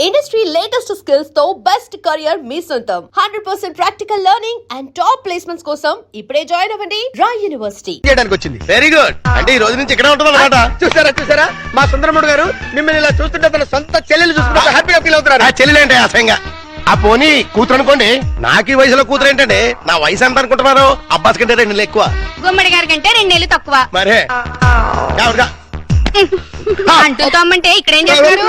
Industry latest skills తో best career మీ సొంతం 100% practical learning and top placements కోసం ఇప్పుడే జాయిన్ అవ్వండి రాయ్ యూనివర్సిటీ. చేయడానికి వచ్చింది. Very good. అంటే ఈ రోజు నుంచి ఇక్కడ ఉంటాం అన్నమాట. చూసారా మా సుందరముడు గారు మిమ్మల్ని ఇలా చూస్తుంటే తన సొంత చెల్లెలు చూసుకుంటే హ్యాపీగా ఫీల్ అవుతున్నారు. ఆ చెల్లెలు ఏంటి అసహ్యంగా? ఆ పోనీ కూతురు అనుకోండి. నాకు ఈ వయసులో కూతురు ఏంటంటే నా వయసు ఎంత అనుకుంటున్నారు? అబ్బాస్ కంటే 2 నెలలు ఎక్కువ, గుమ్మడి గారి కంటే 2 నెలలు తక్కువ. మరే అంటూ తమ్మంటే ఇక్కడ ఏం చేస్తారు?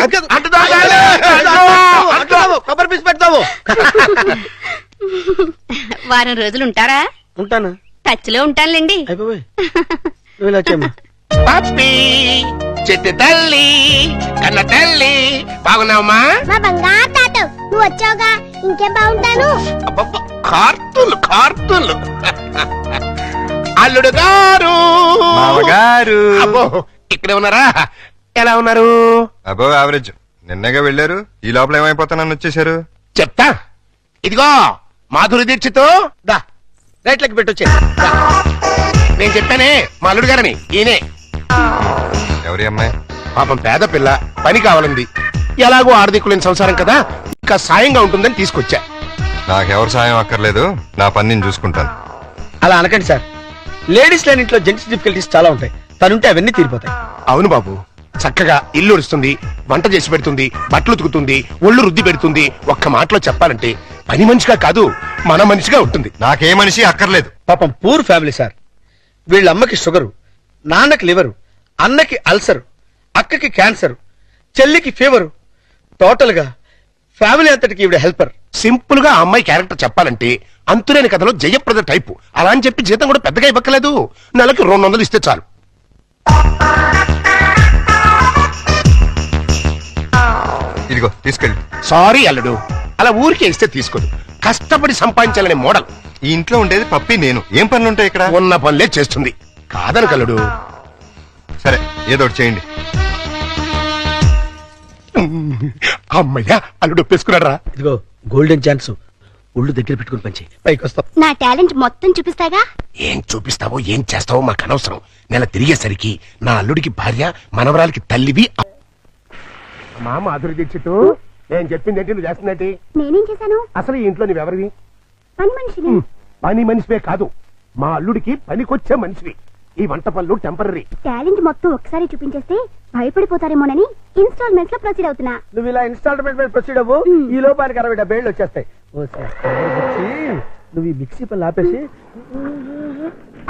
కొబ్బరి పీసి పెడతావు. వారం రోజులు ఉంటారా? ఉంటాను. టచ్ లో ఉంటానులేండి. పప్పి చెట్టు తల్లి కన్న తల్లి బాగున్నావమ్మా? మా బంగారు తాత నువ్వు వచ్చావుగా ఇంకేం బాగుంటాను. కార్తులు అల్లుడు గారు మామగారు అబ్బో ఇక్కడే ఉన్నారా? ఎలా ఉన్నారు? అబో యావరేజ్. నిన్నగా వెళ్ళారు, ఈ లోపల ఏమైపోతానని వచ్చేసారు. చెప్తా. ఇదిగో మాధురి దీక్షతో దా రైట్లకి పెట్టొచ్చే. నేను చెప్పానే మా అల్లుడు గారని. ఈయనే. ఎవరి అమ్మాయి? పాపం పేద పిల్ల, పని కావాలంది. ఎలాగో ఆర్థికులేని సంసారం కదా, ఇంకా సాయంగా ఉంటుందని తీసుకొచ్చా. నాకెవరు సాయం అక్కర్లేదు, నా పని నేను చూసుకుంటాను. అలా అనకండి సార్. లేడీస్ లేని ఇంట్లో జెంట్స్ డిఫికల్టీస్ చాలా ఉంటాయి. తనుంటే అవన్నీ తీరిపోతాయి. అవును బాబు, చక్కగా ఇల్లు ఉడుస్తుంది, వంట చేసి పెడుతుంది, బట్టలు ఉతుకుతుంది, ఒళ్ళు రుద్ది పెడుతుంది. ఒక్క మాటలో చెప్పాలంటే పని మనిషిగా కాదు మన మనిషిగా ఉంటుంది. నాకే మనిషి అక్కర్లేదు. పాపం పూర్ ఫ్యామిలీ సార్. వీళ్ళ అమ్మకి షుగరు, నాన్నకి లివరు, అన్నకి అల్సరు, అక్కకి క్యాన్సర్, చెల్లికి ఫీవరు. టోటల్ గా ఫ్యామిలీ అంతటికి ఈవిడ హెల్పర్. సింపుల్ గా ఆ అమ్మాయి క్యారెక్టర్ చెప్పాలంటే అంతులేని కథలో జయప్రద టైపు. అలా అని చెప్పి జీతం కూడా పెద్దగా ఇవ్వక్కలేదు. నెలకి 200 ఇస్తే చాలు. ఇదిగో తీసుకెళ్ళి. సారీ అల్లుడు, అలా ఊరికే ఇస్తే తీసుకోదు. కష్టపడి సంపాదించాలనే మోడల్. ఈ ఇంట్లో ఉండేది పప్పి నేను. ఏం పనులుంటాయి ఇక్కడ? ఉన్న పనులే చేస్తుంది. కాదని కల్లుడు. సరే ఏదో ఒకటి చేయండి. అమ్మయ్యా, అల్లుడు ఒప్పేసుకున్నారా? ఇదిగో గోల్డెన్ ఛాన్స్. ఒళ్ళు దగ్గర పెట్టుకుని పంచి పైకి వస్తాం. నా టాలెంట్ మొత్తం చూపిస్తాగా. ఏం చూపిస్తావో ఏం చేస్తావో మాకు అనవసరం. నెల తిరిగేసరికి నా అల్లుడికి భార్య, మనవరాలకి తల్లివి. మా మాధురి దీక్షితు, నేను చెప్పింది ఏంటి, నువ్వు చేస్తున్నట్టు? నేనేం చేశాను? అసలు ఈ ఇంట్లో నువ్వెవరివి? పని మనిషిని. పని మనిషివే కాదు, మా అల్లుడికి పనికొచ్చే మనిషివి. ఈ వంట పనులు టెంపరీ. టాలెంట్ మొత్తం ఒకసారి చూపించేస్తే భయపడిపోతారేమోనని ఇన్స్టాల్మెంట్స్ లో ప్రొసీడ్ అవుతున్నా. నువ్వు ఇలా ఇన్స్టాల్మెంట్ మీద ప్రొసీడ్ అవ్వు. ఈ లోపానికి 60-70 వచ్చేస్తాయి. నువ్వు ఈ మిక్సీ పనులు ఆపేసి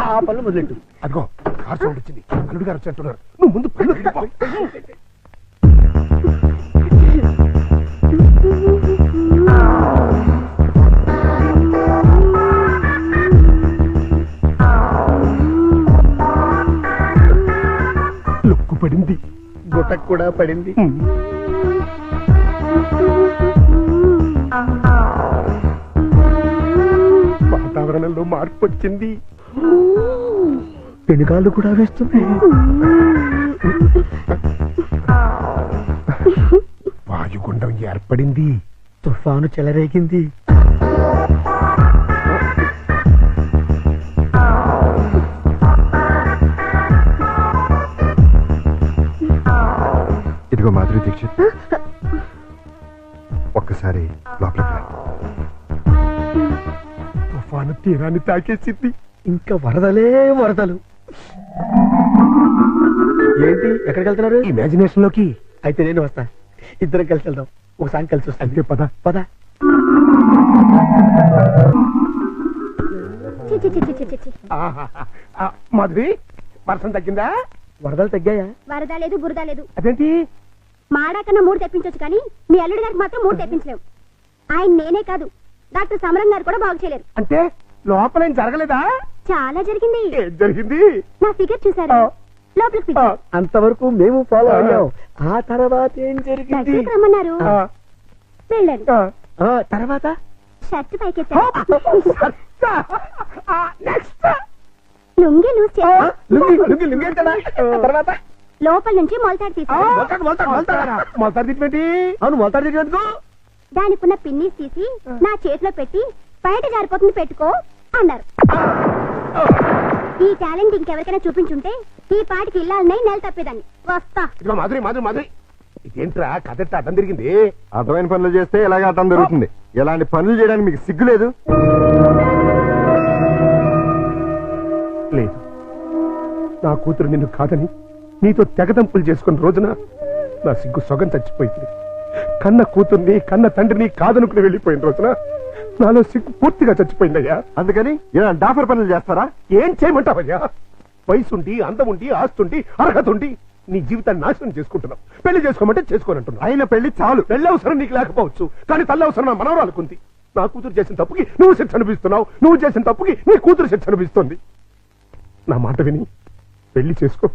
ఆ పనులు మొదలెట్టు. అదిగో కార్ సౌండ్ వచ్చింది, అల్లుడు గారు వచ్చేట్టున్నారు. నువ్వు ముందు పనులు వెళ్ళిపో. లుక్కు పడింది, గుట్టకు కూడా పడింది. వాతావరణంలో మార్పు వచ్చింది. పెనుగాళ్ళు కూడా వేస్తున్నాయి. వాయుగుండం ఏర్పడింది. తుఫాను చెలరేగింది. ఇదిగో మాధురి దీక్షిత్, ఒక్కసారి లోపలికి రా. తుఫాను తీరాన్ని తాకేసింది. ఇంకా వరదలే వరదలు. ఏంటి ఎక్కడికి వెళ్తున్నారు? ఇమాజినేషన్ లోకి. అయితే నేను వస్తా. ఇద్దరం కలిసి వెళ్దాం. ఒకసారి కలిసి వస్తా. అంతే, పద పద. చి, చి, చి, చి, చి, చి, చి. మాధురి, వర్షం తగ్గిందా? వరదలు తగ్గాయా? వరద లేదు, బురద లేదు. అదేంటి? మాడాకన్నా 3 తెప్పించొచ్చు కానీ మీ అల్లుడి గారికి మాత్రం 3 తెప్పించలేవు. ఆయన నేనే కాదు, డాక్టర్ సమరం గారు కూడా బాగు చేయలేరు. అంటే లోపల ఏం జరగలేదా? చాలా జరిగింది. ఏం జరిగింది? నా ఫిగర్ చూసారు? లోపలికి పిలిచి అంతవరకు మేము ఫాలో అయ్యాం. ఆ తర్వాత ఏం జరిగింది? దగ్గరికి రమ్మన్నారు. వెళ్ళాను. తర్వాత షర్ట్ పైకెత్తాను. లుంగి లూజ్ చేశాను. తర్వాత లోపల నుంచి మొలతాడు తీసాను. మొదటి తిట్టి. అవును, మొలతాడు తిరిగినందుకు దానికున్న పిన్నీస్ తీసి నా చేతిలో పెట్టి బయట జారిపోతుంది పెట్టుకో అన్నారు. ఈ టాలెంట్ ఇంకెవరికైనా చూపించుంటే ఈ పాటికి ఇల్లాలనే నెల తప్పేదాన్ని. వస్తా. మాధురి మాధురి మాధురి, ఇదేంట్రా కథ అడ్డం తిరిగింది? అర్థమైన పనులు చేస్తే ఇలాగే అర్థం జరుగుతుంది. ఇలాంటి పనులు చేయడానికి మీకు సిగ్గు లేదు? లేదు, నా కూతురు నిన్ను కాదని నీతో తెగదంపులు చేసుకున్న రోజున నా సిగ్గు సొగం చచ్చిపోయింది. కన్న కూతుర్ని కన్న తండ్రిని కాదనుకుని వెళ్ళిపోయిన రోజున నాలో సిగ్గు పూర్తిగా చచ్చిపోయిందయ్యా. అందుకని ఇలా డాఫర్ పనులు చేస్తారా? ఏం చేయమంటావయ్యా? వయసుండి, అందముండి, ఆస్తుండి, అర్హత ఉండి నీ జీవితాన్ని నాశనం చేసుకుంటున్నావు. పెళ్లి చేసుకోమంటే చేసుకోనంటున్నావు. అయిన పెళ్లి చాలు. పెళ్లి అవసరం నీకు లేకపోవచ్చు, కానీ తల్లి అవసరం నా మనవరాలకుంది. నా కూతురు చేసిన తప్పుకి నువ్వు శిక్ష అనుభవిస్తున్నావు, నువ్వు చేసిన తప్పుకి నీ కూతురు శిక్ష అనుభవిస్తుంది. నా మాట విని పెళ్లి చేసుకో,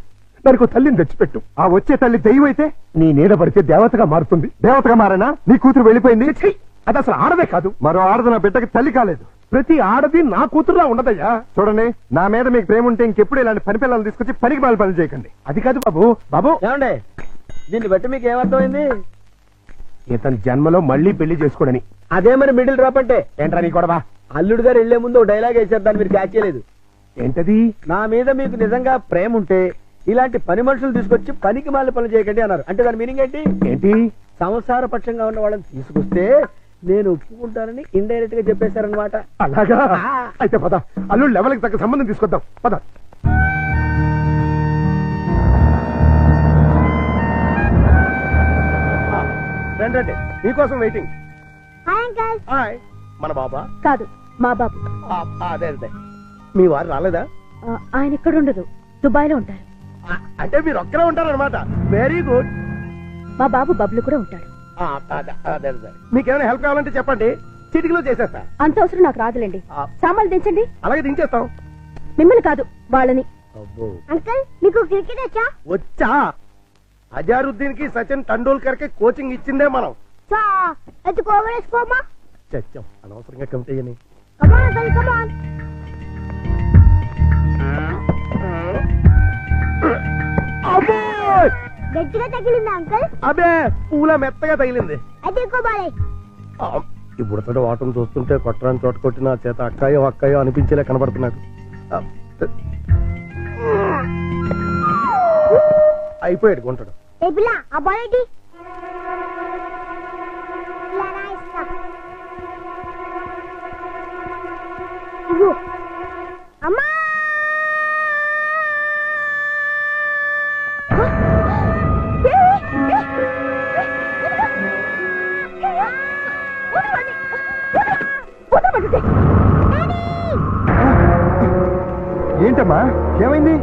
దానికి ఓ తల్లిని తెచ్చిపెట్టు. ఆ వచ్చే తల్లి దెయ్యం అయితే నీ నీడ పడితే దేవతగా మారుతుంది. దేవతగా మారేనా? నీ కూతురు వెళ్ళిపోయింది. ఛీ! అది అసలు ఆడదే కాదు. మరో ఆడది నా బిడ్డకి తల్లి కాలేదు. ప్రతి ఆడది నా కూతురులా ఉండదయ్యా. చూడండి, నా మీద మీకు ప్రేమ ఉంటే ఇంకెప్పుడు ఇలాంటి పని పిల్లలు తీసుకొచ్చి పనికి మాలి పనులు చేయకండి. అది కాదు బాబు. బాబు, ఏమండి, దీన్ని బట్టి మీకు ఏమర్థమైంది? ఇతని జన్మలో మళ్ళీ పెళ్లి చేసుకోడని. అదే మరి మిడిల్ డ్రాప్ అంటే. ఏంట్రా నీ గొడవ? అల్లుడు గారు వెళ్లే ముందు ఓ డైలాగ్ వేసారు, దాన్ని మీరు క్యాచ్ చేయలేదు. ఏంటది? నా మీద మీకు నిజంగా ప్రేమ ఉంటే ఇలాంటి పని మనుషులు తీసుకొచ్చి పనికి మాలి పనులు చేయకండి అన్నారు. అంటే దాని మీనింగ్ ఏంటి? ఏంటి? సంసార పక్షంగా ఉన్న వాళ్ళని తీసుకొస్తే నేను ఒప్పుకుంటానని ఇండైరెక్ట్ గా చెప్పేశారనమాట. అలాగా? అయితే పద, అల్లుడు లెవెల్కి తగ్గ సంబంధం తీసుకొద్దాం. పద. రండి, మీకోసం వెయిటింగ్. Hi uncle. హాయ్. మన బాబా? కాదు, మా బాబు. అదే అదే. మీ వారు రాలేదా? ఆయన ఇక్కడ ఉండదు, దుబాయ్ లో ఉంటారు. అంటే మీరు ఒక్కరే ఉంటారనమాట. Very good. మా బాబు బబ్లు కూడా ఉంటాడు. అదే అదే. మీకేమైనా హెల్ప్ కావాలంటే చెప్పండి, చిటికలో చేసేస్తా. అంత అవసరం నాకు రాదులేండి. సామాన్లు దించండి. అలాగే దించేస్తాం. మిమ్మల్ని కాదు, వాళ్ళని. అంకల్ మీకు క్రికెట్ వచ్చా? వచ్చా? అజారుద్దీన్ కి సచిన్ టెండూల్కర్ కి కోచింగ్ ఇచ్చిందే మనం. అయితే కోవేసుకోమా. చచ్చాం అనవసరంగా కమిటీ అని. కమాన్ అంకల్, కమాన్. గట్టిగా తగిలిందా అంకల్? అబే, పూల మెత్తగా తగిలింది. అయితే ఎక్కువ బాలే. ఇప్పుడు తోటి వాటం చూస్తుంటే కొట్టరాని చోట కొట్టి నా చేత అక్కాయో అక్కాయో అనిపించేలా కనబడుతున్నాడు. అయిపోయాడు గుంటడు. ఏ పిల్ల, ఆ బాల్ ఏంటి? ఇలా రా ఇస్తా. ఇగో. అమ్మా! ఏంటమ్మా, ఏమైంది?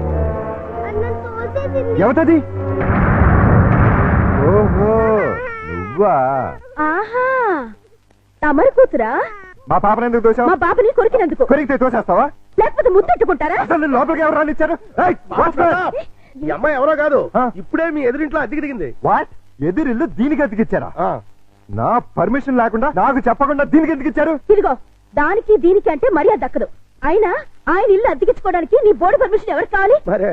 అన్నం తోసేసింది. ఎవతది? ఓహో, నువ్వా? ఆహా, తమరి కూతురా? మా పాపను ఎందుకు తోసావు? మా బాబుని కొరికినందుకు. కొరికితే తోసేస్తావా? లేకపోతే ముద్దెట్టుకుంటారా? అసలు నేను లోపలికి ఎవరు రానిచ్చారు? ఈ అమ్మాయి ఎవరో కాదు, ఆ. ఇప్పుడే మీ ఎదురింట్లో అద్దెకి దిగింది. వాట్? ఎదురిల్లు దీనికి ఎందుకు ఇచ్చారా? ఆ. నా పర్మిషన్ లేకుండా, నాకు చెప్పకుండా దీనికి ఎందుకు ఇచ్చారు? ఇదిగో, దానికి దీనికి అంటే మర్యాద దక్కదు. అయినా ఆయన ఇల్లు అద్దెకించుకోవడానికి నీ బోర్డు పర్మిషన్ ఎవరికి కావాలి? మరే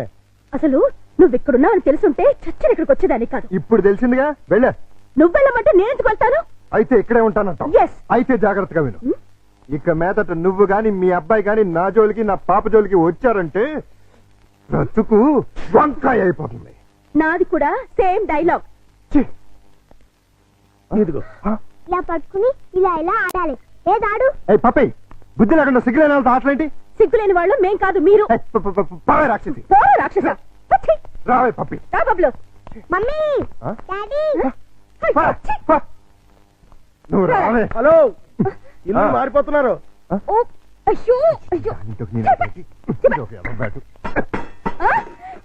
అసలు నువ్వు ఇక్కడున్నావని తెలుసుంటే చచ్చిన ఇక్కడికి వచ్చేదాన్ని కాదు. ఇప్పుడు తెలిసిందిగా, వెళ్ళా. నువ్వు వెళ్ళమంటే నేను ఎందుకు వెళ్తాను? అయితే ఇక్కడే ఉంటానంట. Yes. అయితే జాగ్రత్తగా విను. ఇక మీదట నువ్వు గాని మీ అబ్బాయి గాని నా జోలికి నా పాప జోలికి వచ్చారంటే బ్రతుకు వంకాయ అయిపోతుంది. నాది కూడా సేమ్ డైలాగ్. ఛీ! ఇదిగో. ఇలా పట్టుకుని ఇలా ఇలా ఆడాలి. ఏదాడు? ఏయ్ పప్పి, బుద్ధి లేకుండా సిగ్గులేని వాళ్ళతో ఆటలేంటి? సిగ్గులేని వాళ్ళు మేం కాదు, మీరు. ఏయ్, పావే రాక్షసి. పోరా రాక్షస. పచ్చి. రావే పప్పి. రా బబ్లు. మమ్మీ, ఆ? డాడీ. పా, పా. నువ్వు రావే. హలో, ఇల్లు ఆ. మారిపోతున్నారు. ఓ, అయ్యో, అయ్యో. ఇంకొక నేను బయటికి. ఇంకొక ఎర్ర బ్యాటు. ఆ?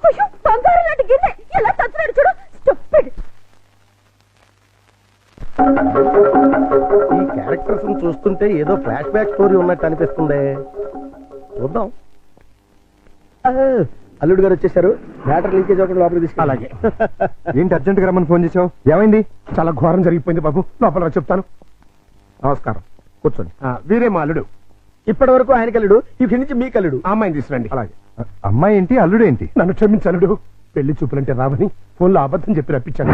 అయ్యో, బంగారం లాంటి గిన్నె ఎలా తచ్చున్నాడు చూడు. స్టూపిడ్. ఈ క్యారెక్టర్స్ చూస్తుంటే ఏదో ఫ్లాష్ బ్యాక్ స్టోరీ ఉన్నట్టు అనిపిస్తుంది. చూద్దాం. అల్లుడు గారు వచ్చేసారు. బ్యాటర్ లీకేజ్ అవ్వకుండా లోపలికి తీసుకు. అలాగే. ఏంటి అర్జెంట్ గా రమ్మని ఫోన్ చేసావు? ఏమైంది? చాలా ఘోరం జరిగిపోయింది బాబు. లోపల రా చెప్తాను. నమస్కారం, కూర్చోండి. వీరే మా అల్లుడు. ఇప్పటి వరకు ఆయన కల్లుడు, ఇక్కడి నుంచి మీ కల్లుడు. ఆ అమ్మాయిని తీసుకురండి. అలాగే. అమ్మాయి ఏంటి, అల్లుడు ఏంటి? నన్ను క్షమించలుడు. పెళ్లి చూపులంటే రావని ఫోన్లో అబద్ధం చెప్పి రప్పించాను.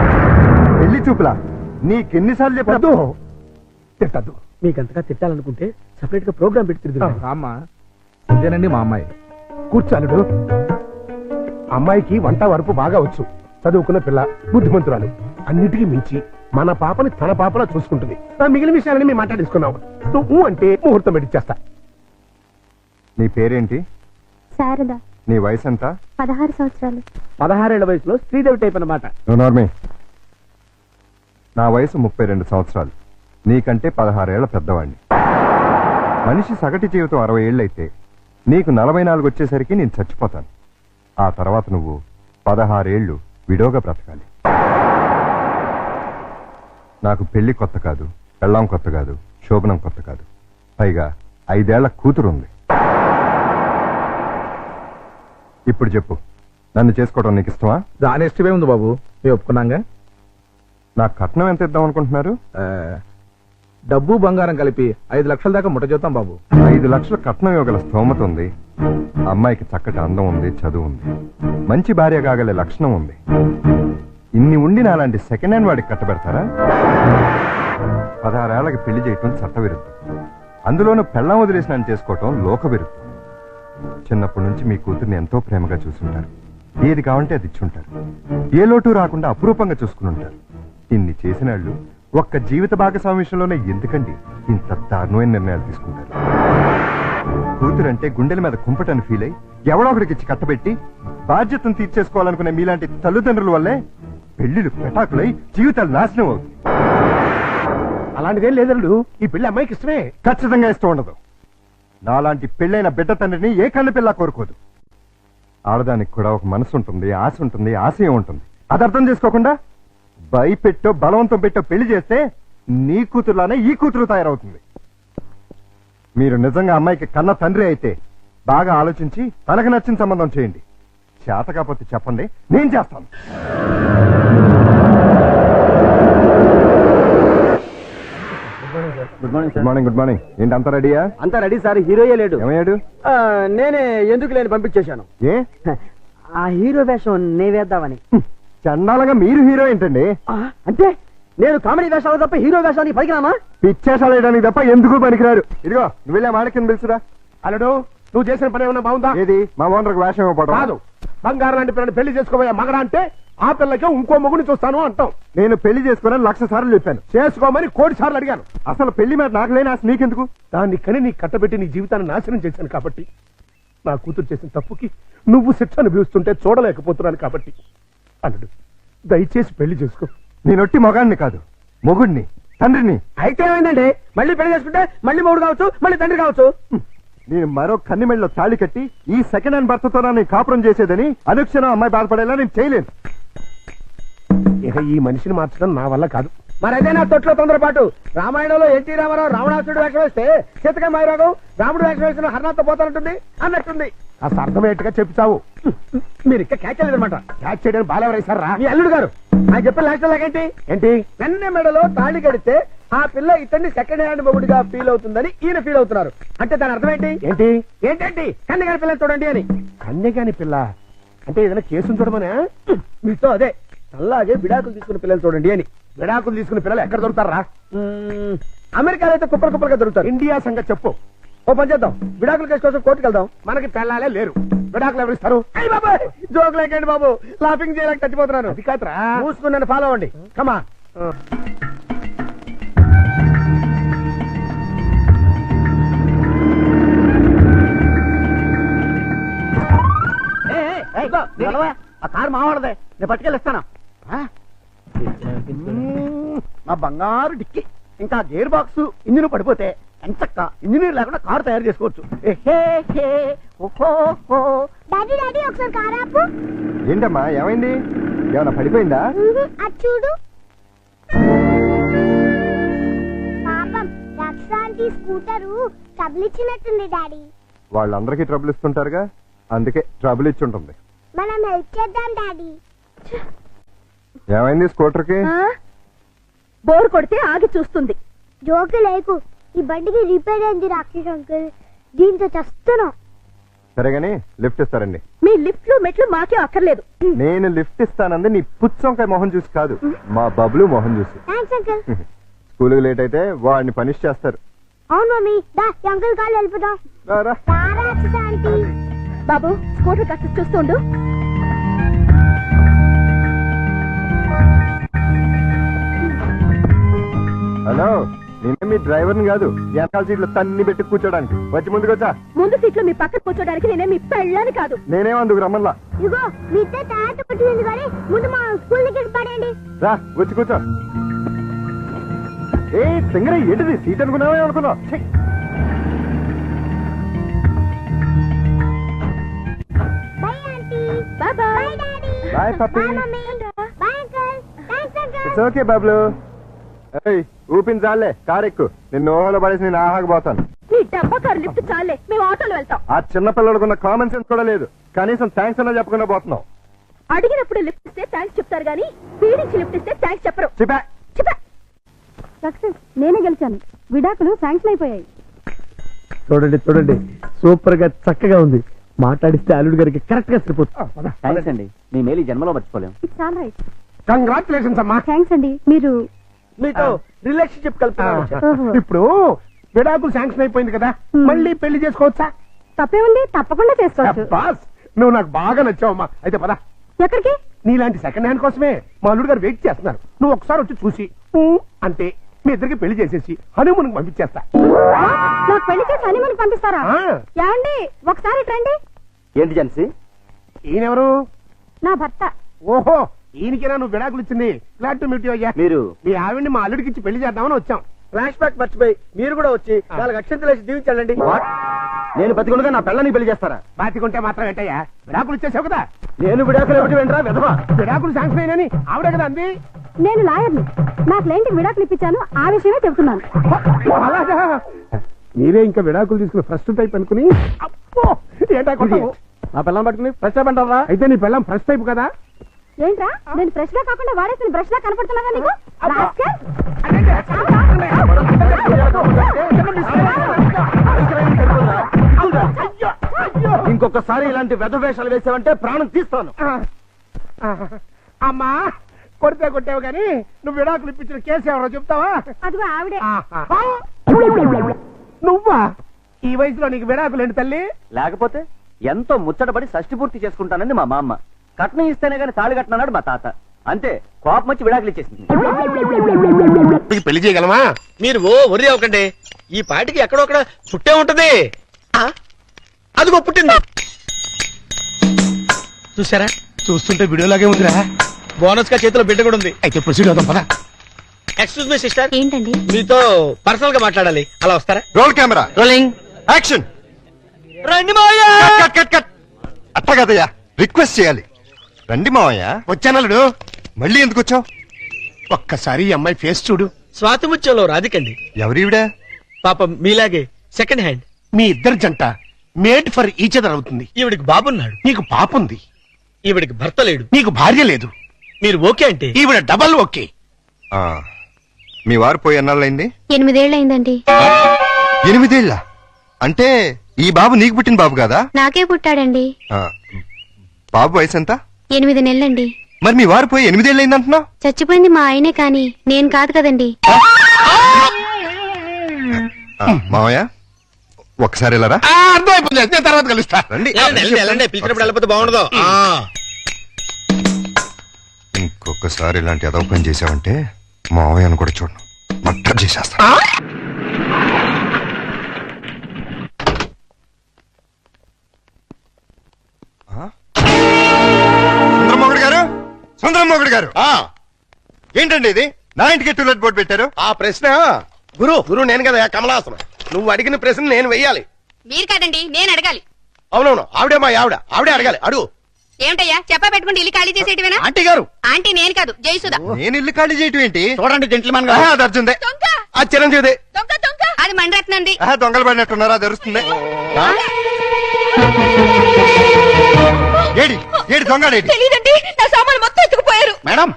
పెళ్లి చూపులా? నీకెన్నిసార్లు చెప్పొద్దు. తిట్టద్దు. మీకంతగా తిట్టాలనుకుంటే సెపరేట్ గా ప్రోగ్రామ్ పెట్టి తిరుగుతాం. రామ్మా, ఇదేనండి మా అమ్మాయి. కూర్చాలుడు. అమ్మాయికి వంట వరపు బాగా వచ్చు, చదువుకున్న పిల్ల, బుద్ధిమంతురాలు. అన్నిటికీ మించి మన పాపని తన పాపలా చూసుకుంటుంది. మిగిలిన విషయాలని మేము మాట్లాడేసుకున్నాం. నువ్వు అంటే ముహూర్తం పెట్టిచ్చేస్తా. నీ పేరేంటి? శారద, నీ వయసు ఎంత? 16 సంవత్సరాలు. 16 ఏళ్ల వయసులో శ్రీదేవి టైప్ అన్నమాట. నార్మే. నా వయసు 32 సంవత్సరాలు. నీకంటే 16 ఏళ్ల పెద్దవాడిని. మనిషి సగటు జీవితం 60 ఏళ్ళైతే నీకు 44 వచ్చేసరికి నేను చచ్చిపోతాను. ఆ తర్వాత నువ్వు 16 ఏళ్ళు విడోగా బ్రతకాలి. నాకు పెళ్లి కొత్త కాదు, పెళ్ళాం కొత్త కాదు, శోభనం కొత్త కాదు. పైగా 5 ఏళ్ల కూతురుంది. ఇప్పుడు చెప్పు, నన్ను చేసుకోవడం నీకు ఇష్టమా? దాని ఇష్టమే ఉంది బాబు, మేము ఒప్పుకున్నాగా. నాకు కట్నం ఎంత ఇద్దాం అనుకుంటున్నారు? డబ్బు బంగారం కలిపి 5 లక్షల దాకా ముట్ట చూద్దాం బాబు. 5 లక్షల కట్నం ఇవ్వగల స్తోమత ఉంది. అమ్మాయికి చక్కటి అందం ఉంది, చదువు ఉంది, మంచి భార్య కాగలే లక్షణం ఉంది. ఇన్ని ఉండి నాలాంటి సెకండ్ హ్యాండ్ వాడికి కట్టబెడతారా? 16 ఏళ్లకి పెళ్లి చేయటం చట్టవిరుద్ధం. అందులోనూ పెళ్ళాం వదిలేసినని చేసుకోవటం లోక విరుద్ధం. చిన్నప్పటి నుంచి మీ కూతుర్ని ఎంతో ప్రేమగా చూసుంటారు. ఏది కావంటే అది ఇచ్చుంటారు. ఏ లోటు రాకుండా అపురూపంగా చూసుకుని ఉంటారు. ఇన్ని చేసినాళ్ళు ఒక్క జీవిత భాగస్వామి విషయంలోనే ఎందుకండి ఇంత దారుణమైన నిర్ణయాలు తీసుకుంటారు? కూతురంటే గుండెల మీద కుంపటని ఫీల్ అయి ఎవడో ఒకడికి ఇచ్చి కట్టబెట్టి బాధ్యతను తీర్చేసుకోవాలనుకునే మీలాంటి తల్లిదండ్రుల వల్లే పెళ్లిళ్ళు పెటాకులై జీవితాలు నాశనం అవుతుంది. అలాంటిదేం లేదల్లుడు. ఈ పెళ్లి అమ్మాయికి ఇష్టమే. ఖచ్చితంగా ఇష్టం ఉండదు. నాలాంటి పెళ్ళైన బిడ్డ తండ్రిని ఏ కన్న పిల్ల కోరుకోదు. ఆడదానికి కూడా ఒక మనసు ఉంటుంది, ఆశ ఉంటుంది, ఆశయం ఉంటుంది. అది అర్థం చేసుకోకుండా భయపెట్టో బలవంతం పెట్టో పెళ్లి చేస్తే నీ కూతురులానే ఈ కూతురు తయారవుతుంది. మీరు నిజంగా అమ్మాయికి కన్న తండ్రి అయితే బాగా ఆలోచించి తనకు నచ్చిన సంబంధం చేయండి. చేత కాకపోతే చెప్పండి, నేను చేస్తాను. Good morning. Good morning. ఏంటి అంతా రెడీయా? అంతా రెడీ సార్. హీరోయే లేడు. ఏమయ్యాడు? నేనే ఎందుకు లేని పంపించేశాను. ఏ ఆ హీరో వేషం నే వేద్దామని. చండాలంగా మీరు హీరో ఏంటండి? అంటే నేను కామెడీ వేషాలు తప్ప హీరో వేషానికి పనికిరామా? పిచ్చేసాలు వేయడానికి తప్ప ఎందుకు పనికిరారు. ఇదిగో నువ్వు వెళ్ళా మాడకిని పిలుచురా. అల్లుడు, నువ్వు చేసిన పని ఏమన్నా బాగుందా? ఏది మా ఓనర్కి వేషం ఇవ్వడం కాదు. బంగారం లాంటి పిల్లని పెళ్లి చేసుకోబోయే మగడా అంటే ఆ పిల్లకే ఇంకో మొగుని చూస్తాను అంటాం. నేను పెళ్లి చేసుకోవాలని 1,00,000 సార్లు చెప్పాను. చేసుకోమని 1,00,00,000 సార్లు అడిగాను. అసలు పెళ్లి మీద నాకు లేని ఆశ నీకెందుకు? దాన్ని కని నీ కట్టబెట్టి నీ జీవితాన్ని నాశనం చేశాను కాబట్టి, నా కూతురు చేసిన తప్పుకి నువ్వు శిక్ష అనుభవిస్తుంటే చూడలేకపోతున్నాను కాబట్టి, అల్లుడు దయచేసి పెళ్లి చేసుకో. నేనొట్టి మొగాడిని కాదు, మొగుడిని, తండ్రిని. అయితే ఏమైందండి? మళ్ళీ పెళ్లి చేసుకుంటే మళ్ళీ మొగుడు కావచ్చు, మళ్ళీ తండ్రి కావచ్చు. నేను మరో కన్నిమెళ్ళలో తాళి కట్టి ఈ సెకండ్ హ్యాండ్ భర్తతో నేను కాపురం చేసేదని అనుక్షణం అమ్మాయి బాధపడేలా నేను చేయలేను. ఇక ఈ మనిషిని మార్చడం నా వల్ల కాదు. మరైతే నా తొట్లో తొందరపాటు. రామాయణంలో ఎన్టీ రామారావు రావణాసుడు వేషం వేస్తే సీతగా మాయరాగం రాముడు వేషం వేసిన హర్నాథ్ పోతానంటుంది అన్నట్టుంది. కాస్త అర్థమయ్యేట్టుగా చెప్తావు. మీరు ఇంకా క్యాచ్ చేయలేదన్నమాట. క్యాచ్ చేయడానికి బాలెవరైసారా? మీ అల్లుడు గారు ఆయన చెప్పిన లాస్ట్ లాగేంటి ఏంటి? వెన్న మెడలో తాళి కడితే ఆ పిల్ల ఇతన్ని సెకండ్ హ్యాండ్ మొగుడిగా ఫీల్ అవుతుందని ఈయన ఫీల్ అవుతున్నారు. అంటే దాని అర్థం ఏంటి? ఏంటి ఏంటంటి? కన్యగాని పిల్లని చూడండి అని. కన్యగాని పిల్ల అంటే ఏదైనా కేసును చూడమనే? మీతో అదే అలాగే విడాకులు తీసుకున్న పిల్లలు చూడండి అని. విడాకులు తీసుకున్న పిల్లలు ఎక్కడ దొరుకుతారా? అమెరికాలో అయితే కుప్పలు కుప్పలుగా దొరుకుతారు. ఇండియా సంగతి చెప్పు. ఓ పని చేద్దాం, విడాకుల కేసు కోసం కోర్టుకు వెళ్దాం. మనకి పెళ్ళాలే లేరు, విడాకులు ఎవరు ఇస్తారు? అయ్యి బాబాయ్, జోక్ లేకండి బాబు, లాఫింగ్ చేయలేక చచ్చిపోతున్నాను. అది కాదురా, మూసుకుని నన్ను ఫాలో అవ్వండి. కమా ఆ కారు మావాడదే, నేను పట్టుకెళ్ళిస్తాను. నా బంగారు డిక్కి ఇంకా గేర్ బాక్స్ ఇంజిన్ పడిపోతే ఎంచక్క ఇంజనీర్ లేకుండా కారు తయారు చేసుకోవచ్చు. డాడీ డాడీ ఒకసారి కారు ఆపు. ఏంటమ్మా ఏమైంది? ఏమన్నా పడిపోయిందా? అది చూడు. పాపం రక్షాంతి స్కూటరు ట్రబుల్ ఇచ్చినట్టుంది డాడీ. వాళ్ళందరికీ ట్రబుల్ ఇస్తుంటారుగా, అందుకే ట్రబుల్ ఇచ్చి ఉంటుంది. మనం హెల్ప్ చేద్దాం డాడీ. ఏమైంది స్కూటర్కి? బోర్ కొడితే ఆగి చూస్తుంది. జోకు లేకు, ఈ బండికి రిపేర్ అయింది రాకేష్ అంకుల్, దీంతో చస్తున్నాం. సరేగాని లిఫ్ట్ ఇస్తారండి. మీ లిఫ్ట్లు మెట్లు మాకే అక్కర్లేదు. నేను లిఫ్ట్ ఇస్తానంది నీ పుచ్చంకాయ మొహం చూసి కాదు, మా బబ్లు మొహం చూసి. Thanks uncle. స్కూల్కి లేట్ అయితే వాడిని పనిష్ చేస్తారు. అవును మమ్మీ, దా అంకుల్ కాళ్ళు వెళ్ళిపోదాం. రారా. ఆంటీ. బాబు స్కూటర్ కాస్త చూస్తుండు. హలో నేనే మీ డ్రైవర్ని కాదు వెనకాల సీట్లు తన్ని పెట్టి కూర్చోడానికి వచ్చి ముందుకొచ్చా ముందు సీట్లో మీ పక్కన కూర్చోడానికి నేనే మీ పెళ్ళాని కాదు. నేనేం అందుకు రమ్మల్లా ఇగో మీ ఇద్దరు తాత పట్టింది కానీ ముందు మా స్కూల్ దగ్గర పడండి. రా వచ్చి కూర్చో. ఏ సింగరే ఏంటిది సీట్ అనుకున్నావే అనుకున్నావు. Bye aunty. Bye bye daddy. Bye పప్పి. Bye mummy. Bye uncle. Thanks uncle. It's okay Bablu. ఏయ్ ఊపిన చాలే కారు ఎక్కు. నిన్ను ఓహోలో పడేసి నేను ఆహాకపోతాను. నీ డబ్బా కారు లిఫ్ట్ చాలే, మేము ఆటోలో వెళ్తాం. ఆ చిన్న పిల్లలకున్న కామన్ సెన్స్ కూడా లేదు. కనీసం థ్యాంక్స్ అన్నా చెప్పకుండా పోతున్నావు. అడిగినప్పుడు లిఫ్ట్ ఇస్తే థ్యాంక్స్ చెప్తారు కానీ పీడించి లిఫ్ట్ ఇస్తే థ్యాంక్స్ చెప్పరు. చెప్పా సక్సెస్ నేనే గెలిచాను. విడాకులు శాంక్షన్ అయిపోయాయి. చూడండి చూడండి, సూపర్ గా చక్కగా ఉంది. మాట్లాడిస్తే అల్లుడు గారికి కరెక్ట్ గా సరిపోతుంది. థ్యాంక్స్ అండి, మీ మేలు ఈ జన్మలో మర్చిపోలేం. It's all right. కంగ్రాచులేషన్స్ అమ్మా. థ్యాంక్స్ అండి. మీరు మీతో రిలేషన్షిప్ కలుపుతున్నాను. ఓహో. ఇప్పుడు విడాకులు శాంక్షన్ అయిపోయింది కదా, మళ్ళీ పెళ్లి చేసుకోవచ్చా? తప్పే ఉంది, తప్పకుండా చేసుకోవచ్చు. బాస్ నువ్వు నాకు బాగా నచ్చావమ్మా. అయితే పద. ఎక్కడికి? నీలాంటి సెకండ్ హ్యాండ్ కోసమే మా అల్లుడు గారు వెయిట్ చేస్తున్నారు. నువ్వు ఒకసారి వచ్చి చూసి ఊ అంటే మీ ఇద్దరికి పెళ్లి చేసేసి హనీమూన్ పంపించేస్తా. నాకు పెళ్లి చేసి హనీమూన్ పంపిస్తారా? ఆ. ఏమండి ఒకసారి రండి. ఏంటి జెన్సీ? ఈయనెవరు? నా భర్త. ఓహో, ఈయనకేనా నువ్వు విడాకులు ఇచ్చింది? గ్లాడ్ టు మీట్ యు అయ్యా. మీరు మీ ఆవిడ్ని మా అల్లుడికి ఇచ్చి పెళ్లి చేద్దామని వచ్చాం. ఫ్లాష్ బ్యాక్ మర్చిపోయి మీరు కూడా వచ్చి 4 అక్షంతలు వేసి దీవించండి. నేను బతికుండగా నా పిల్లని పెళ్లి చేస్తారా? బాతికుంటే మాత్రం ఏంటయ్యా, విడాకులు ఇచ్చేసావు కదా. నేను విడాకులు ఏమిటి వెంటరా విధవా? విడాకులు శాంక్షన్ అయినని ఆవిడే కదా అంది. నేను లాయర్ని. నా క్లయింట్కి విడాకులు ఇప్పించాను, ఆ విషయమే చెబుతున్నాను. అలాగా? మీరే ఇంకా విడాకులు తీసుకుని ఫస్ట్ టైప్ అనుకుని అప్పో ఏంటా కొట్టావు? నా పిల్లని పట్టుకుని ఫ్రెష్ అప్ అంటారా? అయితే నీ పిల్లం ఫస్ట్ టైప్ కదా. ఏంట్రా నేను ఫ్రెష్ గా కాకుండా వాడేసిన బ్రష్ లా కనపడుతున్నాగా నీకు? రాస్కెల్. ఇంకొకసారి ఇలాంటి వెధవేషాలు వేసావంటే ప్రాణం తీస్తాను. అమ్మా కొడితే కొట్టావు కానీ నువ్వు విడాకులు ఇప్పించిన కేసు ఎవరో చెప్తావా? అదిగో ఆవిడే. నువ్వా? ఈ వయసులో నీకు విడాకులు ఏంటి తల్లి? లేకపోతే ఎంతో ముచ్చటపడి షష్టి పూర్తి చేసుకుంటానని మా మామ, కట్నం ఇస్తేనే గానీ తాళి కట్టనన్నాడు మా తాత. అంతే, కోపం వచ్చి విడాకులు ఇచ్చేసింది. పెళ్లి చేయగలమా? మీరు ఒరి అవ్వకండి. ఈ పాటికి ఎక్కడొక్కడ పుట్టే ఉంటది. అదిగో పుట్టింది. చూసారా? చూస్తుంటే వీడియోలాగే ఉందిరా. బోనస్ గా చేతిలో బిడ్డ కూడా ఉంది. అయితే ప్రొసీడ్ అవుతాం పదా. ఎక్స్క్యూజ్ మీ సిస్టర్, ఏంటండి? మీతో పర్సనల్ గా మాట్లాడాలి. అలా వస్తారా? Roll camera rolling action. రండి మావయ్య. Cut cut cut. అట్ట కదయ్యా, రిక్వెస్ట్ చేయాలి. రండి మావయ్య. వచ్చానలుడు. మళ్ళీ ఎందుకు వచ్చావు? ఒక్కసారి ఈ అమ్మాయి ఫేస్ చూడు. స్వాతి ముత్యంలో రాధికండి. ఎవరివిడా? పాపం మీలాగే సెకండ్ హ్యాండ్. మీ ఇద్దరి జంట మేడ్ ఫర్ ఈచ్ అదర్ అవుతుంది. ఈవిడికి బాబున్నాడు, నీకు పాపుంది, ఈవిడికి భర్త లేడు. నీకు భార్య లేదు. మీరు ఓకే అంటే ఈవిడ డబల్ ఓకే. ఆ, మీ వారు పోయి ఎన్నాళ్ళైంది? 8 ఏళ్ళయిందండి. 8 ఏళ్ళ? అంటే ఈ బాబు నీకు పుట్టిన బాబు కాదా? నాకే పుట్టాడండి. ఆ, బాబు వయసు ఎంత? 8 నెలలండి. మరి మీ వారు పోయి 8 ఏళ్ళైంది అంటున్నావు? చచ్చిపోయింది మా ఆయనే కాని నేను కాదు కదండి. మావయ్య ఒకసారి వెళ్ళరా. అర్థమైపోయింది, నేను తర్వాత కలుస్తా. రండి. పిలిచినప్పుడు వెళ్ళకపోతే బాగుండదు. ఇంకొకసారి ఇలాంటి అదవ పని చేసావంటే మావయ్యను కూడా చూడను, మర్డర్ చేసేస్తా. సుందరమోహుడు గారు, సుందరమోహుడు గారు, ఏంటండి ఇది? నా ఇంటికి టూలెట్ బోర్డు పెట్టారు. ఆ ప్రశ్న గురు నేను కదా కమలాసనం. నువ్వు అడిగిన ప్రశ్న నేను వెయ్యాలి. మీరు కాదండి, నేను అడగాలి. అవునవును, ఆవిడే మా ఆవిడే అడగాలి. అడుగు. ఏమిటయ్యా చెప్పా పెట్టుకుంటే ఇల్లు ఖాళీ చేసేటివేనా? ఆంటీ గారు, ఆంటీ నేను కాదు, జయసుధ. నేను ఇల్లు ఖాళీ చేయటం ఏంటి? చూడండి జెంట్లమన్ ఆహా, అది అర్జుందే. దొంగ అది చిరంజీవిదే. దొంగ దొంగ అది మండరత్నంది. ఆహా, దొంగలు పడినట్టున్నారా? తెరుస్తుంది. ఏడి ఏడి దొంగడేడి? తెలీదండి, నా సామాన్లు మొత్తం ఎత్తుకుపోయారు. మేడం,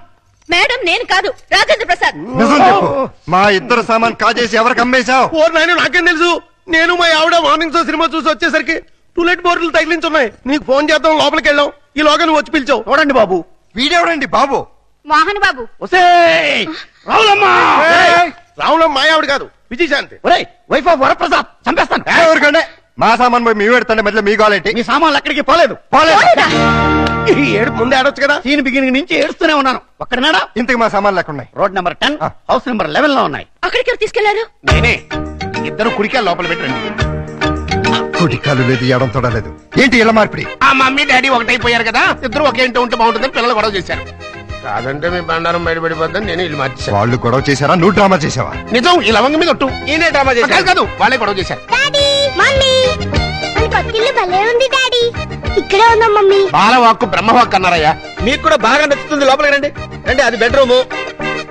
మేడం నేను కాదు, రాజేంద్ర ప్రసాద్. నిజం చెప్పు. మా ఇద్దరు సామాన్ కాజేసి ఎవరికి అమ్మేశావు? ఓ నాయన, నాకేం తెలుసు? నేను మా ఆవిడ మార్నింగ్ షో సినిమా చూసి వచ్చేసరికి టూలెట్ బోర్డులు తగిలించున్నాయి. నీకు ఫోన్ చేద్దాం లోపలికి వెళ్ళాం. ఈ లోగా నువ్వు వచ్చి పిలిచావు. చూడండి బాబు. వీడెవడండి బాబు? మోహన్ బాబు. రావులమ్మా. రావులమ్మ మా ఆవిడ కాదు, విజయశాంతి. వైఫ్ ఆఫ్ వరప్రసాద్ చంపేస్తాను. ఎవరికంటే మా సామాన్ పోయి మీ పెడుతుంటే మధ్యలో మీ గోలేంటి? మీ సామాన్లు ఎక్కడికి పోలేదు. ఈ ఏడుపు ముందే ఆడొచ్చు కదా. సీన్ బిగినింగ్ నుంచి ఏడుస్తూనే ఉన్నాను. ఒక్కడనాడా? ఇంతకు మా సామాన్లు లేకున్నాయి. రోడ్ నెంబర్ 10 హౌస్ నెంబర్ 11 లో ఉన్నాయి. అక్కడికి ఎవరు తీసుకెళ్లారు? నేనే. ఇద్దరు కుడికా లోపల పెట్టండి. కుటి కాలు లేదు, ఎడం తొడలేదు. ఏంటి ఇలా మార్పిడి? ఆ మమ్మీ డాడీ ఒకటైపోయారు కదా, ఇద్దరు ఒకే ఇంటి ఉంటే బాగుంటుందని పిల్లలు గొడవ చేశారు. కాదంటే మీ బండారం బయటపడిపోద్దని నేను ఇల్లు మార్చేశాను. వాళ్ళు గొడవ చేశారా, నువ్వు డ్రామా చేసావా? నిజం, ఈ లవంగ మీద ఒట్టు. ఈయనే డ్రామా చేశారు. కాదు, వాళ్ళే గొడవ చేశారు. డాడీ మమ్మీ మన పక్కిల్లు భలే ఉంది డాడీ. ఇక్కడే ఉందాం మమ్మీ. బాలవాక్కు బ్రహ్మవాక్కు అన్నారయ్యా. మీకు కూడా బాగా నచ్చుతుంది. లోపలికి రండి. రండి. అది బెడ్రూము,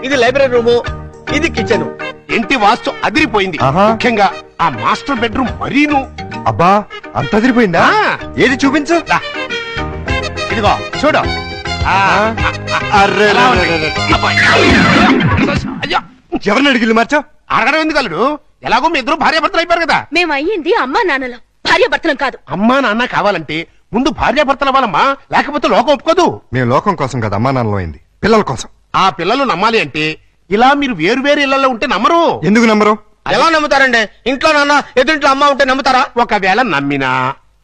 ఇది లైబ్రరీ రూము, ఇది కిచెన్. ఇంటి వాస్తు అదిరిపోయింది. ఆహా. ముఖ్యంగా ఆ మాస్టర్ బెడ్రూమ్ మరీను. అబ్బా, అంత అదిరిపోయిందా? ఆ. ఏది చూపించు. దా. ఇదిగో చూడు. ఆ. అర్రే ఎలా ఉంది? అబ్బాయి. అయ్యో. ఎవరిని అడిగి మార్చావు? అడగడం ఎందుకు అల్లుడు? ఎలాగో మీ ఇద్దరు భార్యాభర్తలు అయిపోయారు కదా. మేము అయ్యింది అమ్మా నాన్నలం, భార్య భర్తలం కాదు. అమ్మా నాన్న కావాలంటే ముందు భార్యాభర్తలు అవ్వాలమ్మా, లేకపోతే లోకం ఒప్పుకోదు. మేము లోకం కోసం కదా అమ్మా నాన్నలో అయింది, పిల్లల కోసం. ఆ పిల్లలు నమ్మాలి అంటే ఇలా మీరు వేరు వేరు ఇళ్లలో ఉంటే నమ్మరు. ఎందుకు నమ్మరు? ఎలా నమ్ముతారండి? ఇంట్లో నాన్న ఎదుంట్లో అమ్మ ఉంటే నమ్ముతారా? ఒకవేళ నమ్మినా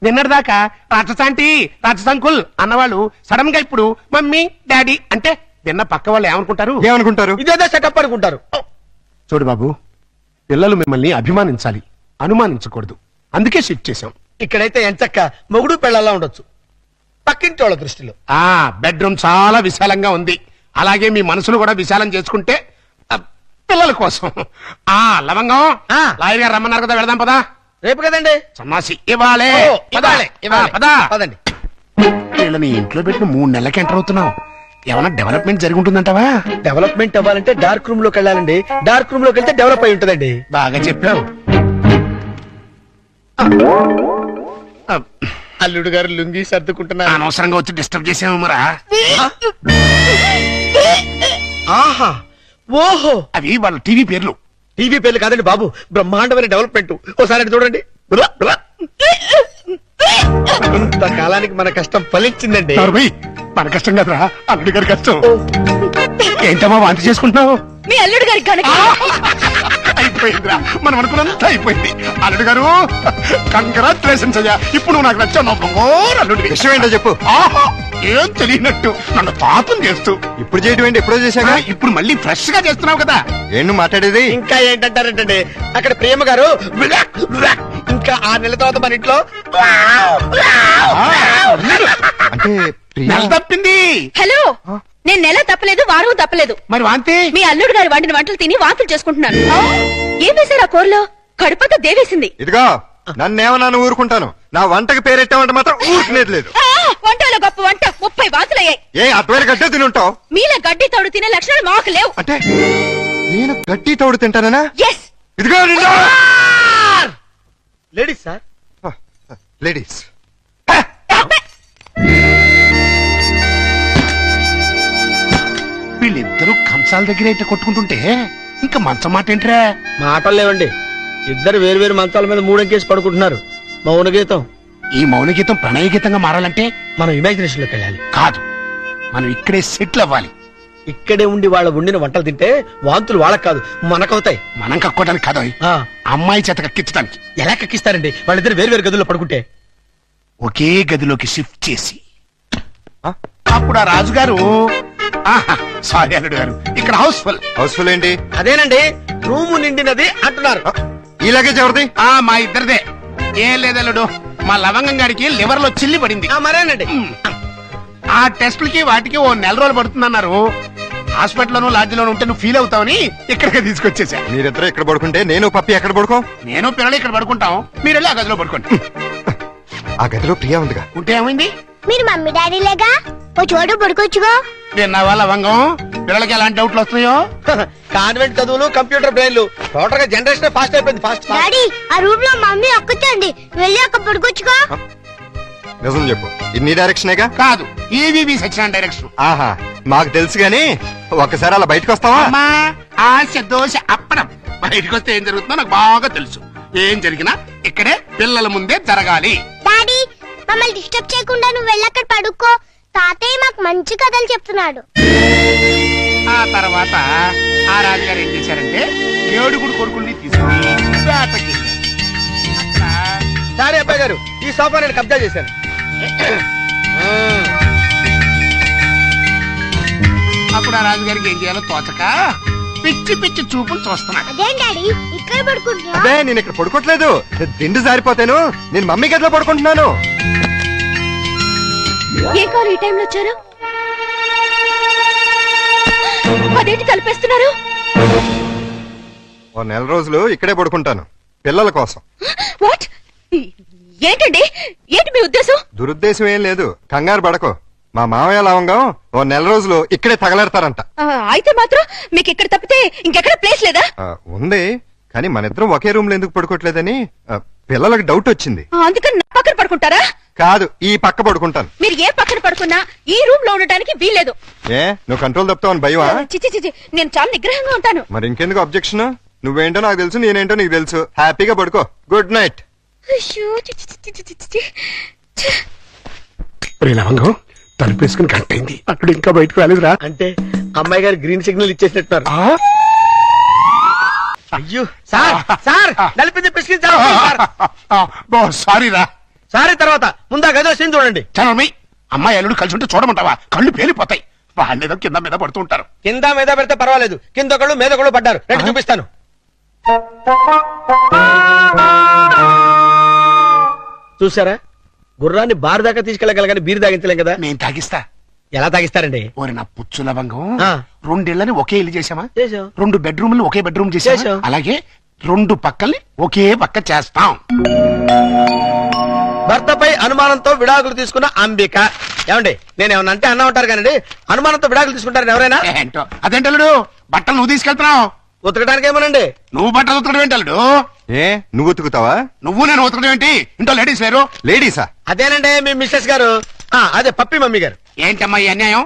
నిన్నటిదాకా రాక్షసాంటి రాక్షసంకుల్ అన్నవాళ్ళు సడన్ గా ఇప్పుడు మమ్మీ డాడీ అంటే విన్న పక్క వాళ్ళు ఏమనుకుంటారు? ఏమనుకుంటారు? ఇదేదో సెటప్ అనుకుంటారు. చూడు బాబు, పిల్లలు మిమ్మల్ని అభిమానించాలి, అనుమానించకూడదు. అందుకే షిఫ్ట్ చేశాం. ఇక్కడైతే ఎంచక్క మొగుడు పెళ్ళలా ఉండొచ్చు. పక్కింటి వాళ్ళ దృష్టిలో ఆ బెడ్రూమ్ చాలా విశాలంగా ఉంది. అలాగే మీ మనసును కూడా విశాలం చేసుకుంటే పిల్లల కోసం. ఆ లవంగం లాయర్ గారు రమ్మన్నారు కదా, వెళదాం పదా. రేపు కదండి. సన్నాసి ఇవ్వాలే. ఇవ్వాలి, ఇవ్వాలి. పదా పదండి. వీళ్ళని ఇంట్లో పెట్టిన 3 నెలలకి ఎంటర్ అవుతున్నావు. ఏమైనా డెవలప్మెంట్ జరిగి ఉంటుందంటావా? డెవలప్మెంట్ అవ్వాలంటే డార్క్ రూమ్ లోకి వెళ్ళాలండి. డార్క్ రూమ్ లోకి వెళ్తే డెవలప్ అయి ఉంటుందండి. బాగా చెప్పావు. అల్లుడు గారు లుంగి సర్దుకుంటున్నారు. అనవసరంగా వచ్చి డిస్టర్బ్ చేసాము మరా. ఆహా, ఓహో, అవి వాళ్ళ టీవీ పేర్లు. టీవీ పేర్లు కాదండి బాబు, బ్రహ్మాండమైన డెవలప్మెంట్. ఓసారి అటు చూడండి. ఇంతకాలానికి మన కష్టం ఫలించిందండి. నరుబై, మన కష్టం కదరా, అల్లుడి గారి కష్టం. ఏంటమ్మా వాంతి చేసుకుంటున్నావు? మీ అల్లుడు గారికి కనుక అయిపోయిందిరా, మనం అనుకున్నంత అయిపోయింది. అల్లుడు గారు కంగ్రాచులేషన్స్ అయ్యా. ఇప్పుడు నువ్వు నాకు నచ్చావు. అల్లుడి విషయం ఏంటో చెప్పు. ఆహా, ఏం తెలియనట్టు నన్ను పాపం చేస్తూ ఇప్పుడు చేయటం ఏంటి? ఎప్పుడో చేశాగా. ఇప్పుడు మళ్ళీ ఫ్రెష్ గా చేస్తున్నావు కదా. ఏం నువ్వు మాట్లాడేది? ఇంకా ఏంటంటారంటే అక్కడ ప్రేమ గారు ఇంకా 6 నెలల తర్వాత మన ఇంట్లో అంటే ప్రియా? నెల తప్పింది. హలో, నేను నెల తప్పలేదు, వారం తప్పలేదు. మరి వాంతి? మీ అల్లుడు గారు వండిన వంటలు తిని వాంతులు చేసుకుంటున్నాను. ఏం వేశారు ఆ కూరలో? కడుపంతా దేవేసింది. ఇదిగో, నన్నేమన్నా ఊరుకుంటాను, నా వంటకి పేరెట్టామంటే మాత్రం ఊరుకునేది లేదు. వంటలో గొప్ప వంట 30 వాంతులయ్యాయి. ఏ అటువైన గడ్డే తినుంటావు? మీలా గడ్డి తోడు తినే లక్షణాలు మాకు లేవు. అంటే నేను గడ్డి తోడు తింటానా? ఎస్. ఇదిగో లేడీస్ సార్. లేడీస్. వీళ్ళిద్దరూ కంచాల దగ్గర అయితే కొట్టుకుంటుంటే ఇంకా మంచం మాట ఏంట్రా? మాటలు లేవండి. ఇద్దరు వేరు వేరు మంచాల మీద మూడంకేసి పడుకుంటున్నారు. మౌన గీతం. ఈ మౌన గీతం ప్రణయ గీతంగా మారాలంటే మనం ఇమాజినేషన్ లోకి వెళ్ళాలి. కాదు, మనం ఇక్కడే సెటిల్ అవ్వాలి. ఇక్కడే ఉండి వాళ్ళ వండిన వంటలు తింటే వాంతులు వాళ్ళకి కాదు మనకవుతాయి. మనం కక్కోడానికి కాదు, ఆ, అమ్మాయి చేత కక్కించడానికి. ఎలా కక్కిస్తారండి? వాళ్ళిద్దరు వేరు వేరు గదుల్లో పడుకుంటే. ఒకే గదిలోకి షిఫ్ట్ చేసి ఆ? అప్పుడు ఆ రాజుగారు సారీ అల్లుడు గారు, ఇక్కడ హౌస్ఫుల్. హౌస్ఫుల్ ఏంటి? అదేనండి, రూము నిండినది అంటున్నారు. ఈ లగేజ్ ఎవరిది? మా ఇద్దరిదే. ఏం లేదల్లుడు, మా లవంగం గారికి లివర్ లో చిల్లి పడింది. మరేనండి. ఆ టెస్టులకి వాటికి 1 నెల రోజులు పడుతుందన్నారు. హాస్పిటల్లోనూ లాడ్జిలోనూ ఉంటే నువ్వు ఫీల్ అవుతావని ఇక్కడికి తీసుకొచ్చేసా. మీరిద్దరు ఇక్కడ పడుకుంటే నేను పప్పి ఎక్కడ పడుకో? నేను పిల్లలు ఇక్కడ పడుకుంటాం, మీరు వెళ్ళి ఆ గదిలో పడుకోండి. ఆ గదిలో ప్రియా ఉందిగా. ఉంటే ఏమైంది? మీరు మమ్మీ డాడీ లేగా ఓ చోటు పడుకోవచ్చుగా. విన్నావా లవంగం, పిల్లలకి ఎలాంటి డౌట్లు వస్తున్నాయో? కాన్వెంట్ చదువులు, కంప్యూటర్ బ్రెయిన్లు, టోటల్ గా జనరేషన్ ఫాస్ట్ అయిపోయింది. ఫాస్ట్. డాడీ ఆ రూమ్ లో మమ్మీ ఒక్కచండి, వెళ్ళి అక్కడ పడుకోవచ్చుగా. నిజం చెప్పు, ఇన్ని డైరెక్షనేగా? కాదు, ఈవీవి సెక్షన్ డైరెక్షన్. ఆహా, మాకు తెలుసు గాని ఒక్కసారి అలా బయటకు వస్తావా? అమ్మా, ఆశ దోశ అప్పడం. బయటకు వస్తే ఏం జరుగుతుందో నాకు బాగా తెలుసు. ఏం జరిగినా ఇక్కడే పిల్లల ముందే జరగాలి. డాడీ మమ్మల్ని డిస్టర్బ్ చేయకుండా నువ్వు వెళ్ళి అక్కడ పడుకో. తాతయ్య మాకు మంచి కథలు చెప్తున్నాడు. ఆ తర్వాత ఆ రాజుగారు ఏం చేశారంటే 7 కొడుకుల్ని తీసుకుని వేటకెళ్ళారు. అక్కడ సారీ అబ్బాయి గారు, ఈ సోఫా నేను కబ్జా చేశాను. అప్పుడు ఆ రాజుగారికి ఏం చేయాలో తోచక పిచ్చి పిచ్చి చూపులు చూస్తున్నాడు. అదేం డాడీ ఇక్కడ పడుకుంటున్నా? అదే నేను ఇక్కడ పడుకోవట్లేదు, దిండు జారిపోతాను. నేను మమ్మీ గదిలో పడుకుంటున్నాను. ఏ కాలు ఈ టైంలో వచ్చారు? అదేంటి తలపేస్తున్నారు? ఓ నెల రోజులు ఇక్కడే పడుకుంటాను పిల్లల కోసం. వాట్? ఏంటండి, ఏంటి మీ ఉద్దేశం? దురుద్దేశం ఏం లేదు, కంగారు పడకో. మా మామయ్య లవంగం ఓ నెల రోజులు ఇక్కడే తగలెడతారంట. అయితే మాత్రం మీకు ఇక్కడ తప్పితే ఇంకెక్కడ ప్లేస్ లేదా? ఉంది, కానీ మన ఇద్దరం ఒకే రూమ్ లో ఎందుకు పడుకోవట్లేదని పిల్లలకు డౌట్ వచ్చింది. అందుకని నా పక్కన పడుకుంటారా? కాదు, ఈ పక్క పడుకుంటాను. మీరు ఏ పక్కన పడుకున్నా ఈ రూమ్ లో ఉండటానికి వీల్లేదు. ఏ నువ్వు కంట్రోల్ తప్పుతావని భయమా? చిచి చిచి, నేను చాలా నిగ్రహంగా ఉంటాను. మరి ఇంకెందుకు అబ్జెక్షన్? నువ్వేంటో నాకు తెలుసు, నేనేంటో నీకు తెలుసు. హ్యాపీగా పడుకో. Good night. అయ్యో, చి, చి, చి, చి, చి, చి. లవంగం తలుపేసుకుని కట్టయింది, అక్కడ ఇంకా బయటకు రాలేదురా. అంటే అమ్మాయి గారు గ్రీన్ సిగ్నల్ ఇచ్చేసినట్టున్నారు. అయ్యో సార్, సార్ నలిపింది పిసికించారు. సారీరా. సారీ తర్వాత ముందా గదిలో సీన్ చూడండి. చనమి అమ్మాయి అల్లుడు కలిసి ఉంటే చూడమంటావా? కళ్ళు పేలిపోతాయి. వాళ్ళేదో కింద మీద పడుతూ ఉంటారు. కింద మీద పెడితే పర్వాలేదు, కింద ఒకళ్ళు మీద ఒకళ్ళు పడ్డారు. రండి చూపిస్తాను. చూసారా, గుర్రాన్ని బార్ దాకా తీసుకెళ్ళగలగాని బీరు తాగించలేం కదా. నేను తాగిస్తా. ఎలా తాగిస్తారండి? ఓరి నా పుచ్చు లవంగం, ఆ. 2 ఇళ్ళని ఒకే ఇల్లు చేసామా? చేసాం. 2 బెడ్రూమ్లు ఒకే బెడ్రూమ్ చేసాం. చేసాం. అలాగే 2 పక్కల్ని ఒకే పక్క చేస్తాం. భర్తపై అనుమానంతో విడాకులు తీసుకున్న అంబిక. ఏమండి, నేనేమన్నా అంటే అన్నా ఉంటారు కానీ అనుమానంతో విడాకులు తీసుకుంటారని ఎవరైనా? ఏంటో అదేంటల్లుడు, బట్టలు నువ్వు తీసుకెళ్తున్నావు. ఉతకడానికి ఏమోనండి. నువ్వు బట్టలు ఉతకడం ఏంటల్లుడు? ఏ నువ్వు ఉతుకుతావా? నువ్వు నేను ఉతకడం ఏంటి? ఇంట్లో లేడీస్ లేరు? లేడీసా? అదేనండి మీ మిస్సెస్ గారు. అదే పప్పి మమ్మీ గారు. ఏంటమ్మా ఈ అన్యాయం?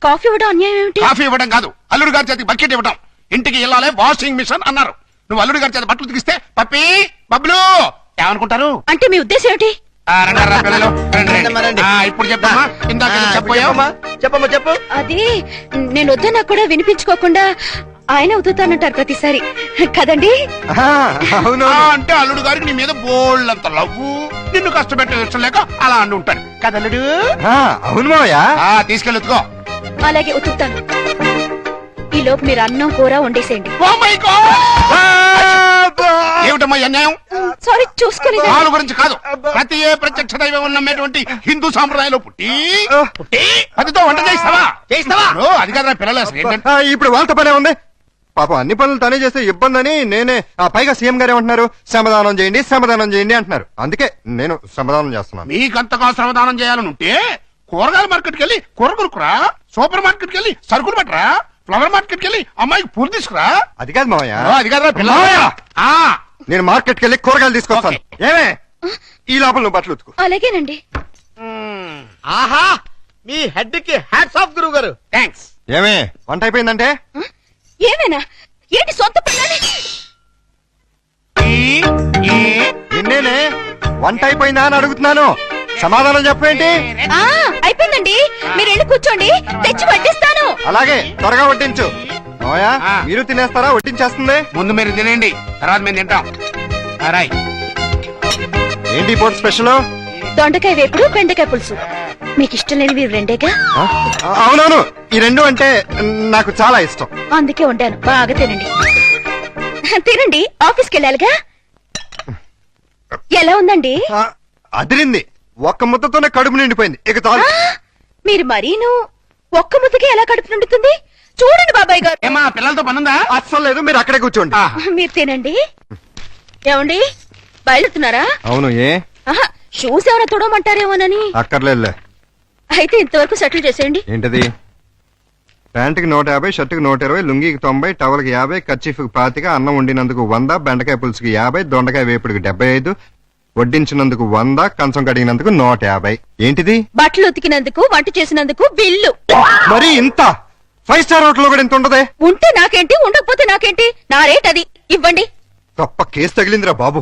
కాఫీ ఇవ్వడం అన్యాయం ఏమిటి? కాఫీ ఇవ్వడం కాదు, అల్లుడు గారి చేతికి బకెట్ ఇవ్వడం. ఇంటికి వెళ్ళాలి వాషింగ్ మిషన్ అన్నారు. నువ్వు అల్లుడు గారి చేతి బట్టలు ఉతికిస్తే పప్పి బబ్లు ఏమనుకుంటారు? అంటే మీ ఉద్దేశం ఏమిటి? రండి, రా పిల్లలు, రండి, రండి. రండి. ఇప్పుడు చెప్పమ్మా. ఇందాక చెప్పమ్మా. చెప్పమ్మా చెప్పు. అది నేను వద్దన్నా కూడా వినిపించుకోకుండా ఆయన ఉతుతానంటారు ప్రతిసారి కదండి. అవును. అంటే అల్లుడు గారికి నీ మీద బోళ్ళంత లవ్వు, నిన్ను కష్టపెట్టే ఇష్టం లేక అలా అంటూ ఉంటాడు కదా అల్లుడు? అవును మావయ్య. తీసుకెళ్ళుకో. అలాగే ఉతుకుతాను. ఈ లోపు మీరు అన్నం కూర వండేసేయండి. ఏమిటమ్మా ఈ అన్యాయం? సారీ, చూసుకోలేదు. వాళ్ళ గురించి కాదు, ప్రతి ఏ ప్రత్యక్ష దైవం నమ్మేటువంటి హిందూ సాంప్రదాయంలో పుట్టి అదితో వంట చేస్తావా? అది కాదు పిల్లలు. అసలు ఏంటంటే ఇప్పుడు వాళ్ళతో పనే ఉంది. పాపం అన్ని పనులు తనే చేస్తే ఇబ్బంది అని నేనే. పైగా సీఎం గారు ఏమంటున్నారు? శ్రమదానం చేయండి, శ్రమదానం చేయండి అంటున్నారు. అందుకే నేను శ్రమదానం చేస్తున్నాను. మీకంతగా శ్రమదానం చేయాలని ఉంటే కూరగాయల మార్కెట్కి వెళ్ళి కూర కొనుక్కురా, సూపర్ మార్కెట్కి వెళ్ళి సరుకులు పట్టరా, ఫ్లవర్ మార్కెట్కి వెళ్ళి అమ్మాయికి పూలు తీసుకురా. అది కాదు మావయ్య. అది కాదురా పిల్ల. నేను మార్కెట్కి వెళ్ళి కూరగాయలు తీసుకొస్తాను. ఏమే ఈ లోపల నువ్వు బట్టలు ఉతుకు. అలాగేనండి. ఆహా, మీ హెడ్ కి హ్యాట్స్ ఆఫ్ గురువు గారు. థ్యాంక్స్. ఏమే వంట అయిపోయిందంటే? ఏమైనా ఏంటి సొంత పిల్లని? నిన్నేనే వంట అయిపోయిందా అని అడుగుతున్నాను. సమాధానం చెప్పేంటి? అయిపోయిందండి, మీరు వెళ్ళి కూర్చోండి, తెచ్చి వడ్డిస్తాను. అలాగే త్వరగా వడ్డించు. మావయ్య మీరు తినేస్తారా? వడ్డించేస్తుంది. ముందు మీరు తినండి, తర్వాత మేము తింటాం. రాయ్. ఏంటి ఇప్పుడు స్పెషల్? దొండకాయ వేపుడు, బెండకాయ పులుసు. మీకు ఇష్టం లేనివి రెండేగా? అవునవును, ఈ 2 అంటే నాకు చాలా ఇష్టం. అందుకే వండాను, బాగా తినండి. తినండి, ఆఫీస్కి వెళ్ళాలిగా. ఎలా ఉందండి? అదిరింది. ఒక్క ముద్దతోనే కడుపు నిండిపోయింది. ఇక చాలు. మీరు మరీను ఒక్క ముద్దకే ఎలా కడుపు నిండుతుంది? చూడండి బాబాయ్ గారు. ఏమా పిల్లలతో పనుందా? అస్సలు లేదు, మీరు అక్కడే కూర్చోండి. మీరు తినండి. ఏమండి, బయలుతున్నారా? అవును. ఏ షూస్ ఏమైనా తొడమంటారేమోనని. అక్కర్లేదులే. అయితే ఇంతవరకు సెటిల్ చేసేయండి. ఏంటది? ప్యాంటుకి 150, షర్టుకి 120, లుంగికి 90, టవల్కి 50, కర్చీఫ్కి 25, అన్నం వండినందుకు 100, బెండకాయ పులుసుకి 50, దొండకాయ వేపుడికి 75, వడ్డించినందుకు 100, కంచం కడిగినందుకు 150. ఏంటిది? బట్టలు ఉతికినందుకు, వంట చేసినందుకు బిల్లు. మరి ఇంత 5 స్టార్ హోటల్ లో కూడా ఇంత ఉండదే? ఉంటే నాకేంటి, ఉండకపోతే నాకేంటి, నా రేట్ అది. ఇవ్వండి. గొప్ప కేసు తగిలిందిరా బాబు.